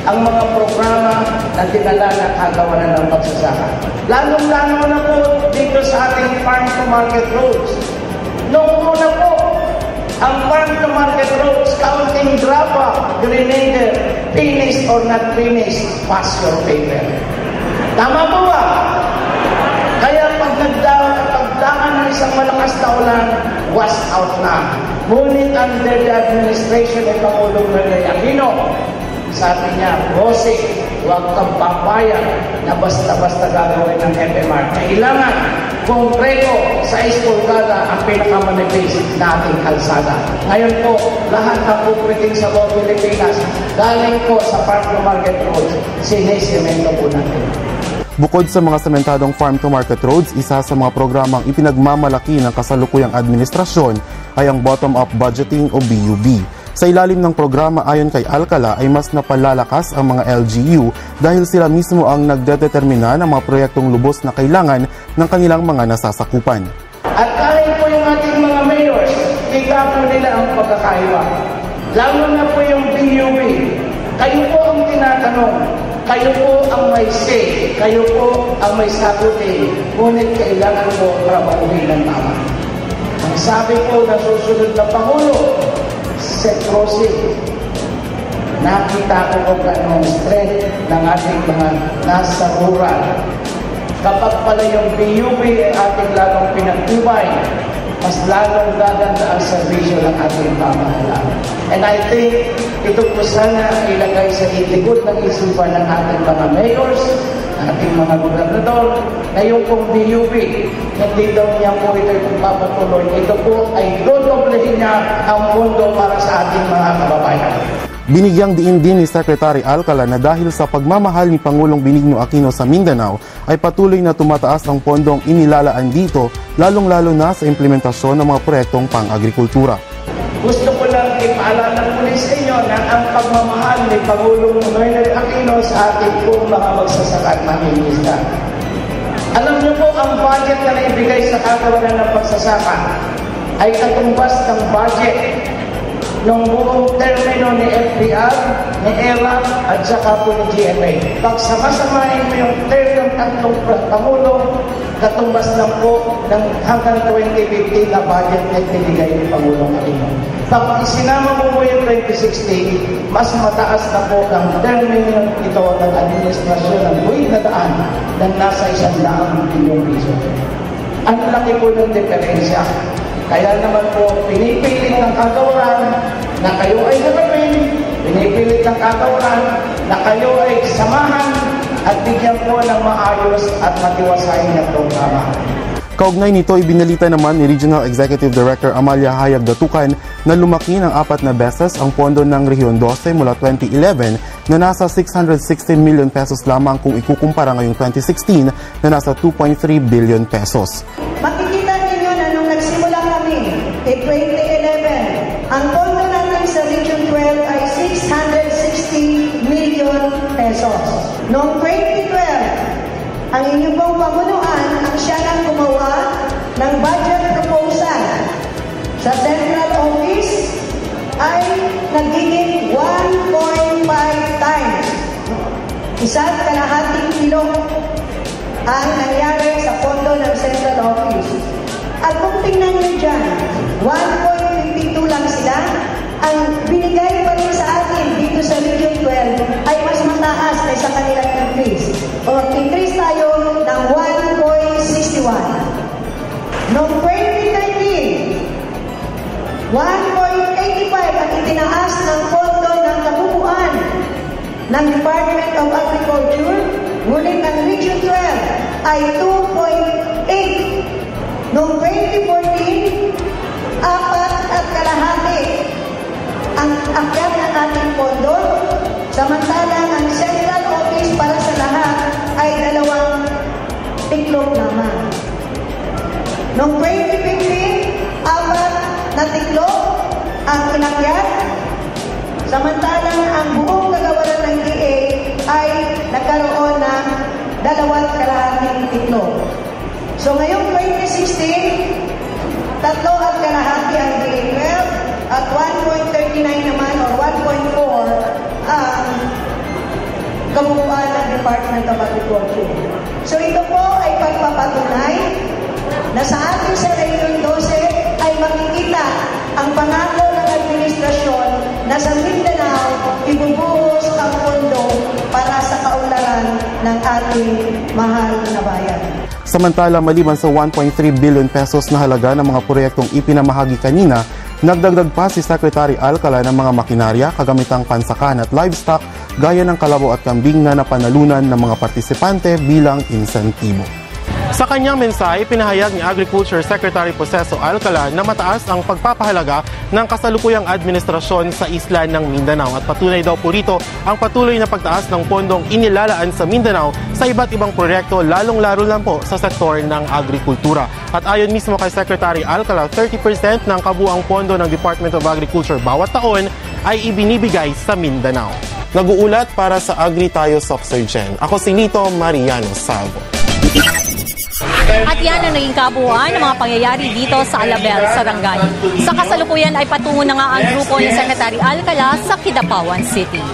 ang mga programa na dinala na kagawaran ng pagsasaka. Lalong-lalo na po dito sa ating farm-to-market roads. Noong una po, ang farm-to-market roads, counting grapa, grenader, finished or not finished, pass your paper. Tama po ba? Kaya pag pagdaan ng isang malakas na ulan, wash out na. Ngunit under the administration ng Pangulong Noynoy Aquino, sabi niya, Rosy, huwag kang papayag na basta-basta gagawin ng FMR. Kailangan konkreto sa Pulgada ang pinakamanipis na ating kalsada. Ngayon po, lahat ng pupuliting sa buong Pilipinas, galing po sa farm-to-market roads, sinisemento po natin. Bukod sa mga sementadong farm-to-market roads, isa sa mga programang ipinagmamalaki ng kasalukuyang administrasyon ay ang bottom-up budgeting o BUB. Sa ilalim ng programa ayon kay Alcala ay mas napalalakas ang mga LGU dahil sila mismo ang nagdedetermina ng mga proyektong lubos na kailangan ng kanilang mga nasasakupan. At kahit po yung ating mga mayors, kita po nila ang pagkakaiba. Lalo na po yung BUB. Kayo po ang tinatanong. Kayo po ang may say. Kayo po ang may sagutin. Ngunit kailangan po trabahuhin ng tama. Ang sabi po na susunod na Pangulo, Seth Rosy, nakita ko kung anong strength ng ating mga nasa rural. Kapag pala yung BUB ay ating lalong pinagtibay, mas lalong gaganda ang serbisyo ng ating pamahalaan. And I think ito po sana ilagay sa itikot ng isipan ng ating mga mayors, ating mga gobernador, na yung pong BUB, hindi daw niya po ito kung papatuloy. Ito po ay dodoblehin niya ang mundo para sa ating mga kababayan. Binigyang diin din ni Secretary Alcala na dahil sa pagmamahal ni Pangulong Benigno Aquino sa Mindanao ay patuloy na tumataas ang pondong inilalaan dito, lalong-lalo na sa implementasyon ng mga proyektong pang-agrikultura. Gusto ko lang ipaalala muli sa inyo na ang pagmamahal ni Pangulong Noynoy Aquino sa ating pong mga magsasaka at mangingisda. Alam niyo po, ang budget na naibigay sa kagawaran ng pagsasaka ay katumbas ng budget ng buong termino ni FPR, ni ERA, at saka po ni GMA. Pag sama-samahin mo yung term ng tatlong Pangulo, katumbas lang po ng hanggang 2050 na budget na ibigay ni Pangulong Aquino. Pag isinama mo yung 2016, mas mataas na po ang termino ito ng administrasyon ng buwid na daan ng nasa 100 bilyong piso. Ang laki po ng diferensya. Kaya naman po, pinipilit ng kagawaran na kayo ay gagawin, pinipilit ng kagawaran na kayo ay samahan at bigyan po ng maayos at matiwasain na programa. Kaugnay nito, ibinalita naman ni Regional Executive Director Amalia Hayag Datukan na lumaki ng 4 na beses ang pondo ng Rehiyon 12 mula 2011 na nasa 616 million pesos lamang kung ikukumpara ngayong 2016 na nasa 2.3 billion pesos. Makikita ninyo na nung nagsimula kami in 2011, ang pondo natin sa Region 12 ay 660 million pesos. Noong 2012, ang inyong pong pamunuan ang siya nang gumawa ng budget proposal sa Central Office ay nagiging 1.5 times. 1.5 kilo ang nangyari sa pondo ng Central Office. At kung tingnan nyo dyan, 1.52 lang sila. Ang binigay pa rin sa atin dito sa Region 12 ay mas mataas kaysa kanilang increase. O increase tayo ng 1.61. Noong 2013, 1.85 ang itinaas ng pondo ng kabuuan ng Department of Agriculture, ngunit ang Region 12 ay 2.8. Noong 2014, 4.5 ang akyat ng ating pondo, samantalang ang Central Office para sa lahat ay 2 tiklop naman. Noong 2015, 4 na tiklop ang inakyat, samantalang ang buong kagawaran ng DA ay nagkaroon ng 2.5 tiklop. So ngayong 2016, 3.5 ang DA 12 at 1.39 naman Department of Agriculture. So ito po ay pagpapatunay na sa ating sa Region 12 ay makikita ang pangako ng administrasyon na sa Mindanao ibubuhos ang pondo para sa kaunlaran ng ating mahal na bayan. Samantala, maliban sa 1.3 billion pesos na halaga ng mga proyektong ipinamahagi kanina, nagdagdag pa si Secretary Alcala ng mga makinarya, kagamitang pansakan at livestock gaya ng kalabaw at kambing na napanalunan ng mga partisipante bilang insentibo. Sa kanyang mensahe, pinahayag ni Agriculture Secretary Poseso Alcala na mataas ang pagpapahalaga ng kasalukuyang administrasyon sa isla ng Mindanao at patunay daw po rito ang patuloy na pagtaas ng pondong inilalaan sa Mindanao sa iba't ibang proyekto lalong-lalo lang po sa sektor ng agrikultura. At ayon mismo kay Secretary Alcala, 30% ng kabuang pondo ng Department of Agriculture bawat taon ay ibinibigay sa Mindanao. Nag-uulat para sa Agri Tayo Soxergen. Ako si Lito Mariano Salvo. At yan ang naging kabuuan ng mga pangyayari dito sa Alabel, Sarangani. Sa kasalukuyan ay patungo na nga ang grupo ni Secretary Alcala sa Kidapawan City.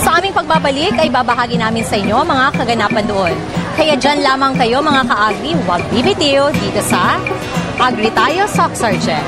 Sa aming pagbabalik ay babahagi namin sa inyo mga kaganapan doon. Kaya dyan lamang kayo mga ka-agri, huwag bibitiw dito sa Agri Tayo Soxergen.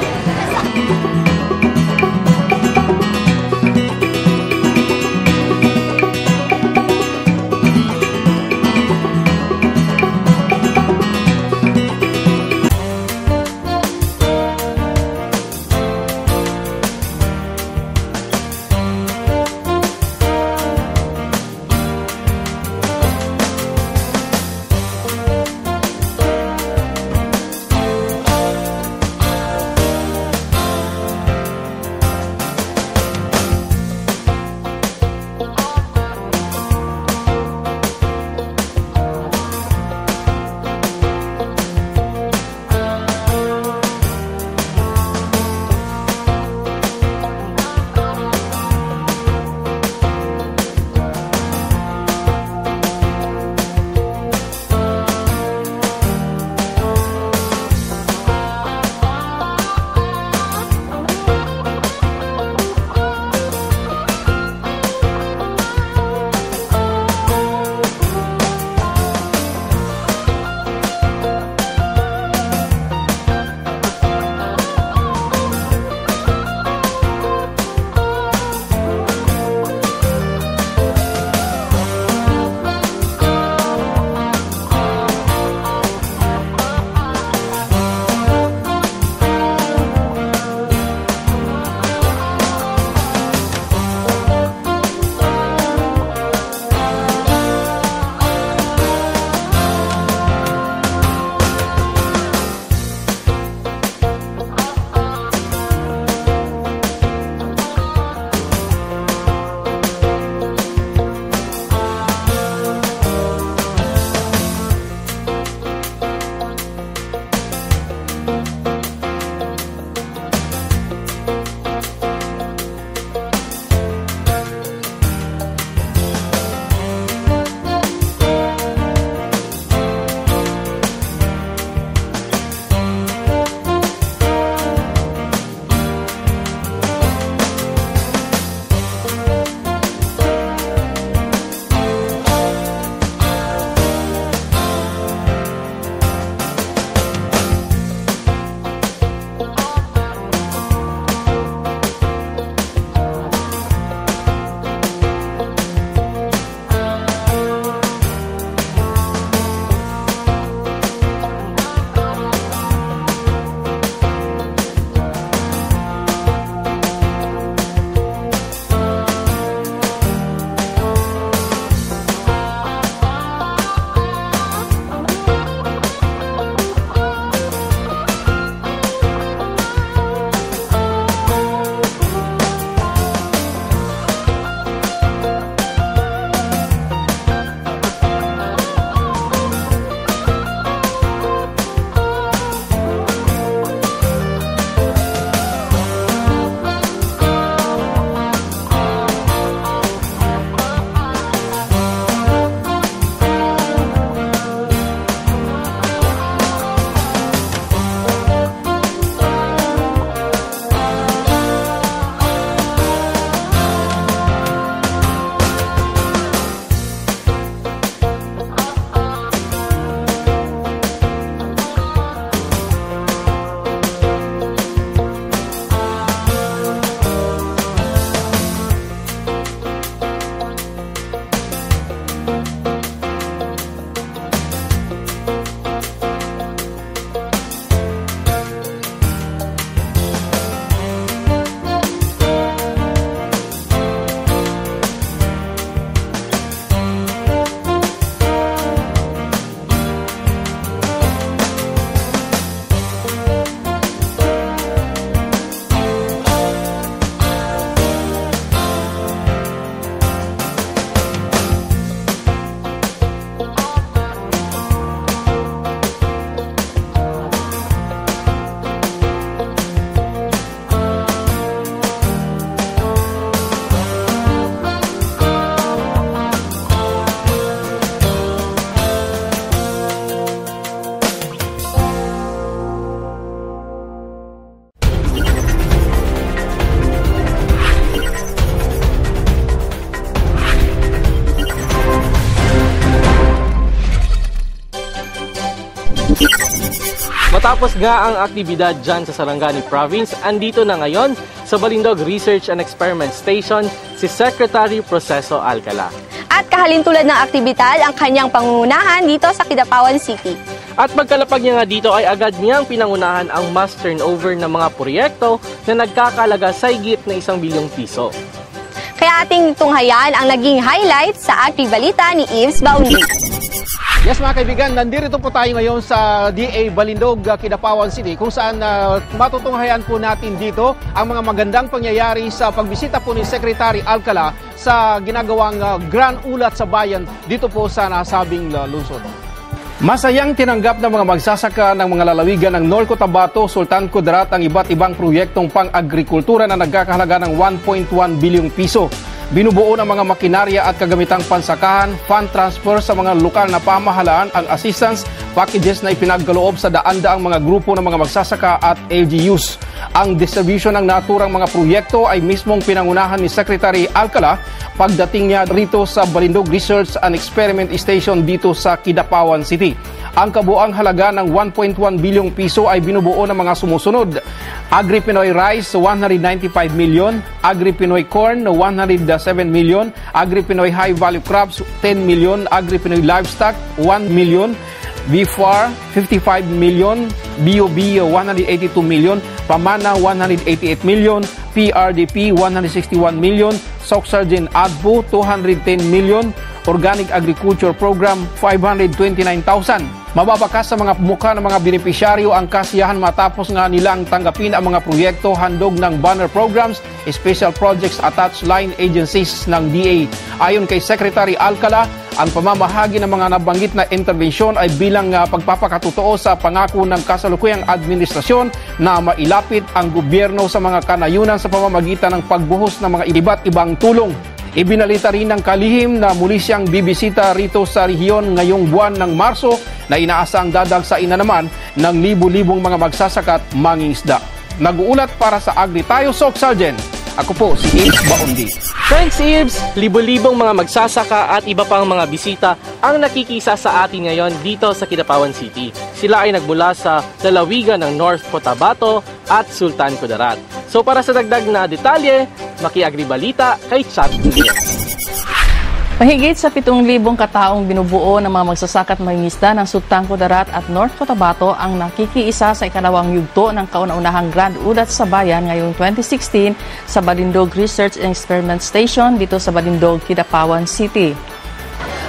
Matapos nga ang aktibidad dyan sa Sarangani Province, andito na ngayon sa Balindog Research and Experiment Station si Secretary Proceso Alcala. At kahalintulad ng aktibidad ang kanyang pangungunahan dito sa Kidapawan City. At pagkalapag niya nga dito ay agad niyang pinangunahan ang mass turnover ng mga proyekto na nagkakalaga sa higit na 1 bilyong piso. Kaya ating tunghayan ang naging highlight sa Agri-Balita ni Yves Baundi. Yes mga kaibigan, nandito po tayo ngayon sa DA Balindog, Kidapawan City kung saan matutunghayan po natin dito ang mga magandang pangyayari sa pagbisita po ni Secretary Alcala sa ginagawang Grand Ulat sa Bayan dito po sa nasabing lungsod. Masayang tinanggap ng mga magsasaka ng mga lalawigan ng North Cotabato, Sultan Kudarat ang iba't ibang proyektong pang-agrikultura na nagkakahalaga ng 1.1 bilyong piso. Binubuo ng mga makinarya at kagamitang pansakahan, fund transfer sa mga lokal na pamahalaan, ang assistance packages na ipinagkaloob sa daan-daang mga grupo ng mga magsasaka at LGUs. Ang distribution ng naturang mga proyekto ay mismong pinangunahan ni Secretary Alcala pagdating niya rito sa Balindog Research and Experiment Station dito sa Kidapawan City. Ang kabuang halaga ng 1.1 bilyong piso ay binubuo ng mga sumusunod: Agri-Pinoy Rice 195 million, Agri-Pinoy Corn 107 million, Agri-Pinoy High Value Crops 10 million, Agri-Pinoy Livestock 1 million, BFAR 55 million, BOB 182 million, Pamana 188 million, PRDP 161 million, Soxargen Advo 210 million, Organic Agriculture Program 529,000. Mababakas sa mga mukha ng mga benepisyaryo ang kasiyahan matapos nga nilang tanggapin ang mga proyekto handog ng banner programs, special projects attached line agencies ng DA. Ayon kay Secretary Alcala, ang pamamahagi ng mga nabanggit na interbensyon ay bilang pagpapakatotoo sa pangako ng kasalukuyang administrasyon na mailapit ang gobyerno sa mga kanayunan sa pamamagitan ng pagbuhos ng mga iba't ibang tulong. Ibinalita rin ng kalihim na muli siyang bibisita rito sa rehiyon ngayong buwan ng Marso na inaasang dadagsain na naman ng libu-libong mga magsasaka at mangingisda. Nag-uulat para sa Agri Tayo, Soxargen. Ako po si Yves Baundi. Thanks Yves! Libo-libong mga magsasaka at iba pang mga bisita ang nakikisa sa atin ngayon dito sa Kidapawan City. Sila ay nagmula sa lalawigan ng North Cotabato at Sultan Kudarat. So para sa dagdag na detalye, maki-Agri-Balita kay Chat Gutierrez. Mahigit sa 7,000 kataong binubuo ng mga magsasaka at mangingisda ng Sultan Kudarat at North Cotabato ang nakikiisa sa ikalawang yugto ng kauna-unahang Grand Ulat sa Bayan ngayong 2016 sa Balindog Research and Experiment Station dito sa Balindog, Kidapawan City.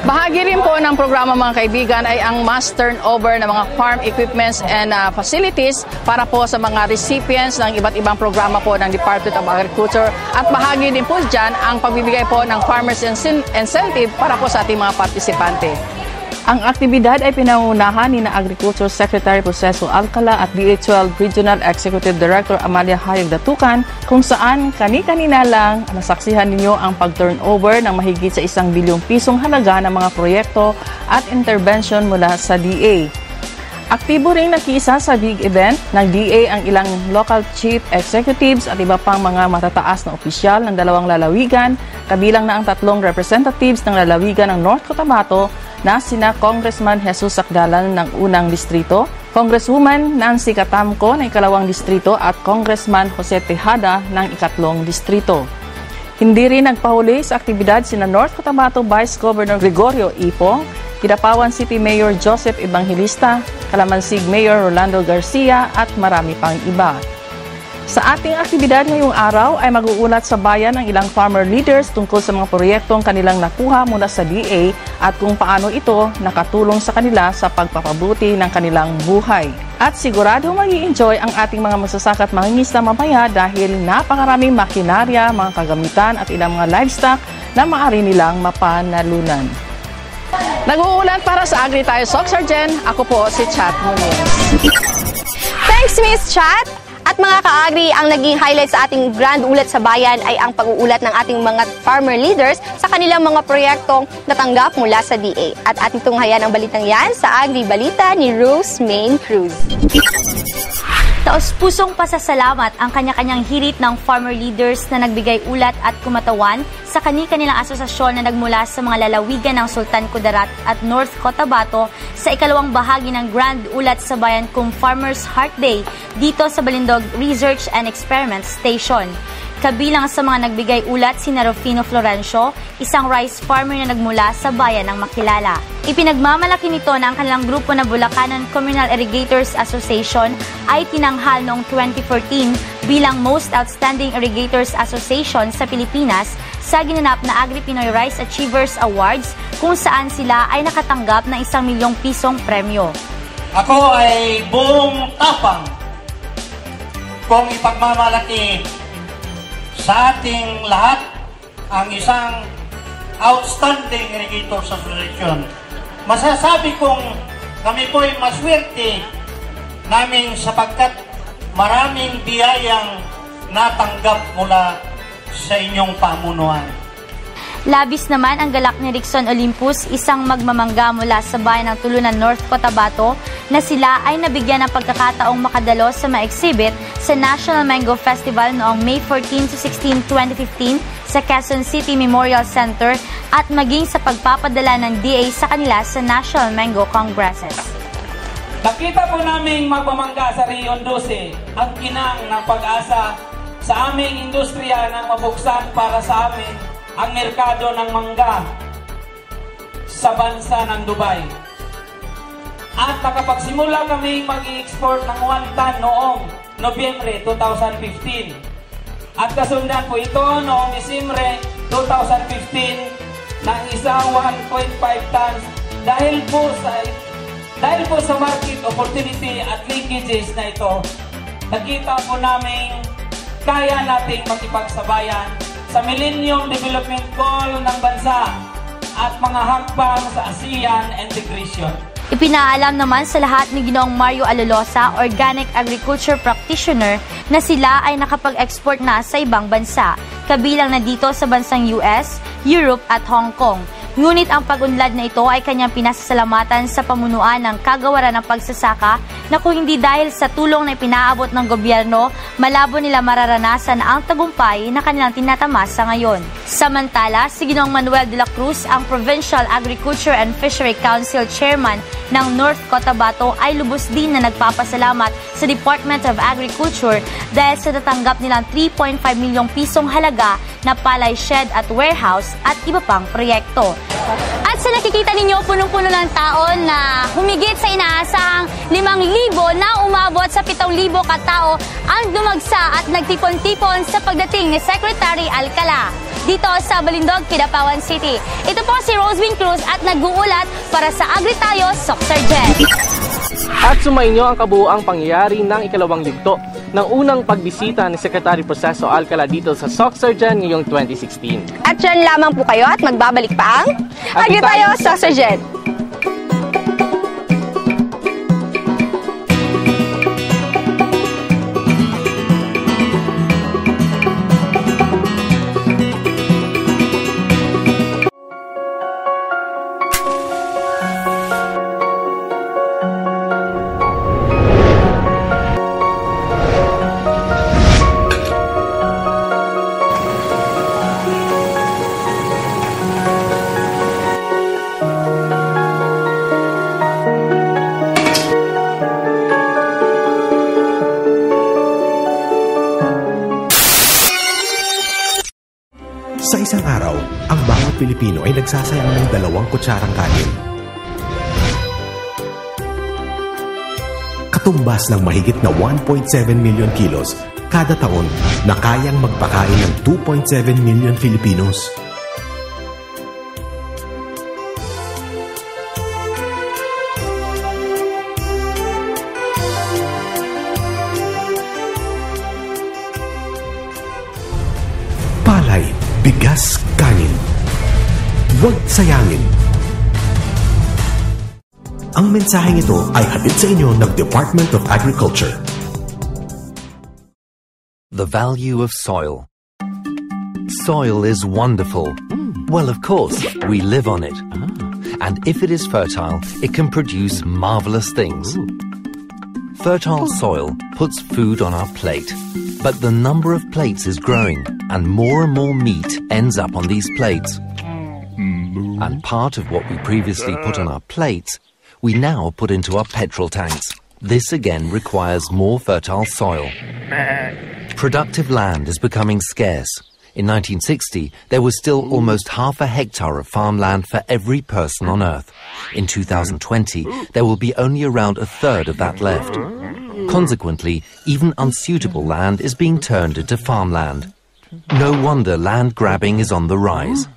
Bahagi rin po ng programa mga kaibigan ay ang mass turnover ng mga farm equipments and facilities para po sa mga recipients ng iba't ibang programa po ng Department of Agriculture at bahagi din po dyan ang pagbibigay po ng Farmers Incentive para po sa ating mga partisipante. Ang aktibidad ay pinangunahan ni na Agriculture Secretary Proceso Alcala at DA12 Regional Executive Director Amalia Hayag Datukan kung saan kani-kanina lang nasaksihan ninyo ang pag-turnover ng mahigit sa 1 bilyong pisong halaga ng mga proyekto at intervention mula sa DA. Aktibo ring nakiisa sa big event ng DA ang ilang local chief executives at iba pang mga matataas na opisyal ng dalawang lalawigan, kabilang na ang 3 representatives ng lalawigan ng North Cotabato na sina Congressman Jesus Sakdalan ng unang distrito, Congresswoman Nancy Catamco ng ikalawang distrito at Congressman Jose Tejada ng ikatlong distrito. Hindi rin nagpahuli sa aktibidad sina North Cotabato Vice Governor Gregorio Ipong, Kidapawan City Mayor Joseph Evangelista, Calamansig Mayor Rolando Garcia at marami pang iba. Sa ating aktibidad ngayong araw ay mag-uulat sa bayan ang ilang farmer leaders tungkol sa mga proyektong kanilang nakuha mula sa DA at kung paano ito nakatulong sa kanila sa pagpapabuti ng kanilang buhay. At sigurado mag-i-enjoy ang ating mga magsasaka at mangingisda mamaya dahil napakaraming makinarya, mga kagamitan at ilang mga livestock na maaari nilang mapanalunan. Nag-uulat para sa Agri Tayo, Soxargen. Ako po si Chat Muniz. Thanks, Miss Chat! At mga ka-agri, ang naging highlight sa ating Grand Ulat sa Bayan ay ang pag-uulat ng ating mga farmer leaders sa kanilang mga proyektong natanggap mula sa DA. At ating tunghayan ang balitang yan sa Agri-Balita ni Rose Main Cruz. Taos-pusong pasasalamat ang kanya-kanyang hirit ng farmer leaders na nagbigay ulat at kumatawan sa kani-kanilang asosasyon na nagmula sa mga lalawigan ng Sultan Kudarat at North Cotabato sa ikalawang bahagi ng Grand Ulat sa Bayan kung Farmers Heart Day dito sa Balindog Research and Experiment Station. Kabilang sa mga nagbigay ulat si Rufino Florencio, isang rice farmer na nagmula sa bayan ng Makilala. Ipinagmamalaki nito na ang kanilang grupo na Bulacanon Communal Irrigators Association ay tinanghal noong 2014 bilang Most Outstanding Irrigators Association sa Pilipinas sa ginanap na Agri-Pinoy Rice Achievers Awards kung saan sila ay nakatanggap ng 1 milyong pisong premyo. Ako ay buong tapang kung ipagmamalaki sa ating lahat ang isang Outstanding Irrigators Association. Masasabi kong kami po ay maswerte namin sapagkat maraming biyayang natanggap mula sa inyong pamunuan. Labis naman ang galak ni Rickson Olympus, isang magmamangga mula sa bayan ng Tulunan, North Cotabato, na sila ay nabigyan ng pagkakataong makadalo sa ma-exhibit sa National Mango Festival noong May 14 to 16, 2015 sa Quezon City Memorial Center at maging sa pagpapadala ng DA sa kanila sa National Mango Congresses. Nakita po naming magmamangga sa Rion 12 ang kinang ng pag-asa sa aming industriya na mabuksan para sa amin ang merkado ng mangga sa bansa ng Dubai. At nakapagsimula kami mag-i-export ng 1 ton noong Nobyembre 2015. At kasundan po ito noong Disyembre 2015 ng isang 1.5 tons dahil po sa market opportunity at linkages na ito, nakita po namin kaya nating makipagsabayan sa Millennium Development Goal ng bansa at mga hakbang sa ASEAN integration. Ipinaalam naman sa lahat ni Ginoong Mario Alolosa, Organic Agriculture Practitioner, na sila ay nakapag-export na sa ibang bansa, kabilang na dito sa bansang US, Europe at Hong Kong. Ngunit ang pag-unlad na ito ay kanyang pinasasalamatan sa pamunuan ng kagawaran ng pagsasaka na kung hindi dahil sa tulong na ipinaabot ng gobyerno, malabo nila mararanasan ang tagumpay na kanilang tinatamasa ngayon. Samantala, si Ginoong Manuel de la Cruz, ang Provincial Agriculture and Fishery Council Chairman ng North Cotabato, ay lubos din na nagpapasalamat sa Department of Agriculture dahil sa natanggap nilang 3.5 milyong pisong halaga na palay shed at warehouse at iba pang proyekto. At sa nakikita ninyo, punong-puno ng tao na humigit sa inaasahang 5,000 na umabot sa 7,000 katao ang dumagsa at nagtipon-tipon sa pagdating ni Secretary Alcala dito sa Balindog, Kidapawan City. Ito po si Rosevin Cruz at nag-uulat para sa Agri Tayo, Soxergen. At sumainyo ang kabuuang pangyayari ng ikalawang yugto ng unang pagbisita ni Secretary Proceso Alcala dito sa Soxergen ngayong 2016. At dyan lamang po kayo at magbabalik pa ang Agri Tayo, Soxergen. Sa isang araw, ang bawat Pilipino ay nagsasayang ng 2 kutsarang kanin. Katumbas ng mahigit na 1.7 milyon kilos kada taon na kayang magpakain ng 2.7 milyon Filipinos. Palay, bigas, kanin. Huwag sayangin. Ang mensaheng ito ay hatid sa inyo ng Department of Agriculture. The value of soil. Soil is wonderful. Well, of course, we live on it. And if it is fertile, it can produce marvelous things. Fertile soil puts food on our plate, but the number of plates is growing and more meat ends up on these plates. And part of what we previously put on our plates, we now put into our petrol tanks. This again requires more fertile soil. Productive land is becoming scarce. In 1960, there was still almost half a hectare of farmland for every person on Earth. In 2020, there will be only around a third of that left. Consequently, even unsuitable land is being turned into farmland. No wonder land grabbing is on the rise.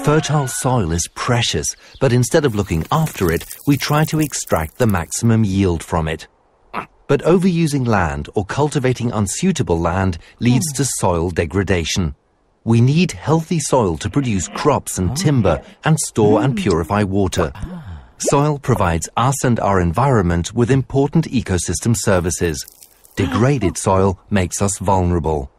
Fertile soil is precious, but instead of looking after it, we try to extract the maximum yield from it. But overusing land or cultivating unsuitable land leads to soil degradation. We need healthy soil to produce crops and timber and store and purify water. Soil provides us and our environment with important ecosystem services. Degraded soil makes us vulnerable.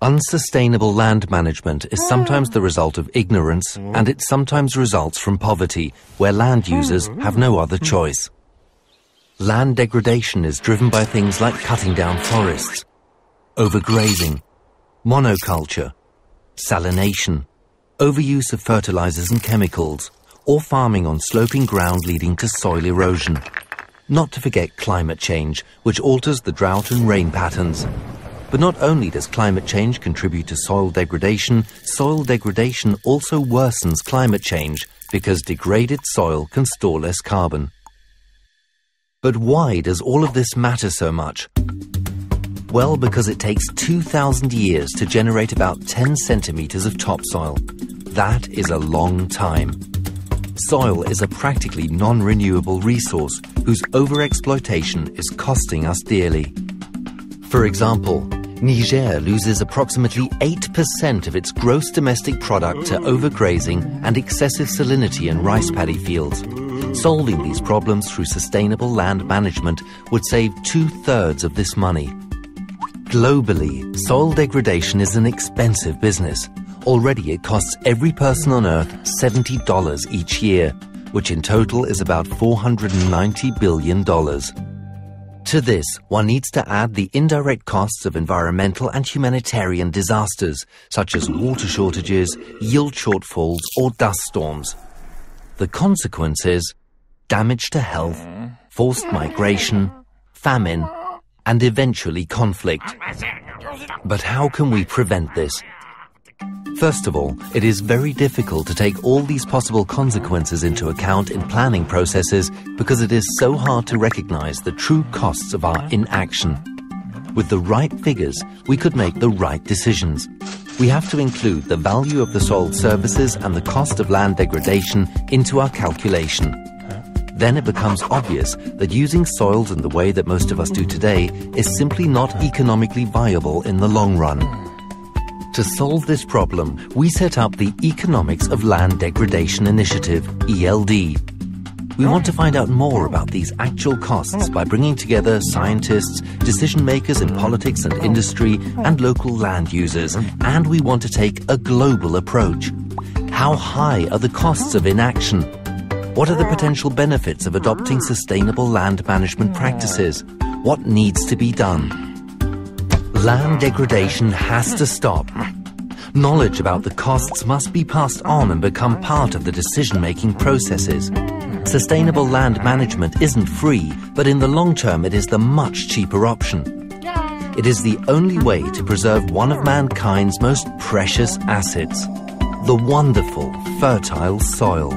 Unsustainable land management is sometimes the result of ignorance, and it sometimes results from poverty, where land users have no other choice. Land degradation is driven by things like cutting down forests, overgrazing, monoculture, salination, overuse of fertilizers and chemicals, or farming on sloping ground leading to soil erosion. Not to forget climate change, which alters the drought and rain patterns. But not only does climate change contribute to soil degradation also worsens climate change because degraded soil can store less carbon. But why does all of this matter so much? Well, because it takes 2,000 years to generate about 10 centimeters of topsoil. That is a long time. Soil is a practically non-renewable resource whose overexploitation is costing us dearly. For example, Niger loses approximately 8% of its gross domestic product to overgrazing and excessive salinity in rice paddy fields. Solving these problems through sustainable land management would save 2/3 of this money. Globally, soil degradation is an expensive business. Already it costs every person on Earth $70 each year, which in total is about $490 billion. To this, one needs to add the indirect costs of environmental and humanitarian disasters, such as water shortages, yield shortfalls, or dust storms. The consequence is damage to health, forced migration, famine, and eventually conflict. But how can we prevent this? First of all, it is very difficult to take all these possible consequences into account in planning processes because it is so hard to recognize the true costs of our inaction. With the right figures, we could make the right decisions. We have to include the value of the soil services and the cost of land degradation into our calculation. Then it becomes obvious that using soils in the way that most of us do today is simply not economically viable in the long run. To solve this problem, we set up the Economics of Land Degradation Initiative, ELD. We want to find out more about these actual costs by bringing together scientists, decision makers in politics and industry, and local land users, and we want to take a global approach. How high are the costs of inaction? What are the potential benefits of adopting sustainable land management practices? What needs to be done? Land degradation has to stop. Knowledge about the costs must be passed on and become part of the decision-making processes. Sustainable land management isn't free, but in the long term it is the much cheaper option. It is the only way to preserve one of mankind's most precious assets, the wonderful, fertile soil.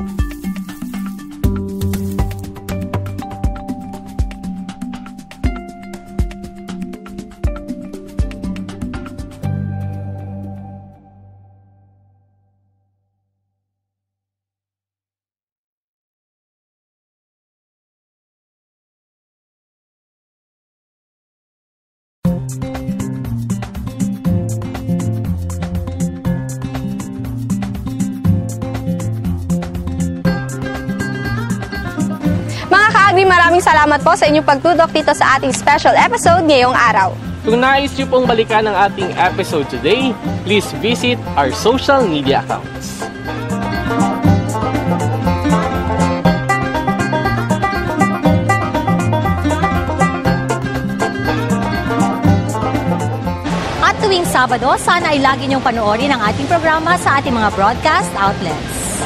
Maraming salamat po sa inyong pagtudok dito sa ating special episode ngayong araw. Kung nais niyo pong balikan ang ating episode today, please visit our social media accounts. Sabado, sana ay lagi niyong panoorin ang ating programa sa ating mga broadcast outlets.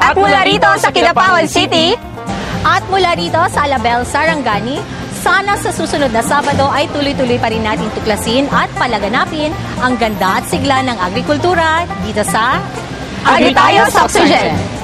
At mula rito sa Kidapawan City, at mula rito sa Alabel, Sarangani, sana sa susunod na Sabado ay tuloy-tuloy pa rin natin tuklasin at palaganapin ang ganda at sigla ng agrikultura dito sa Agri tayo sa Oxygen!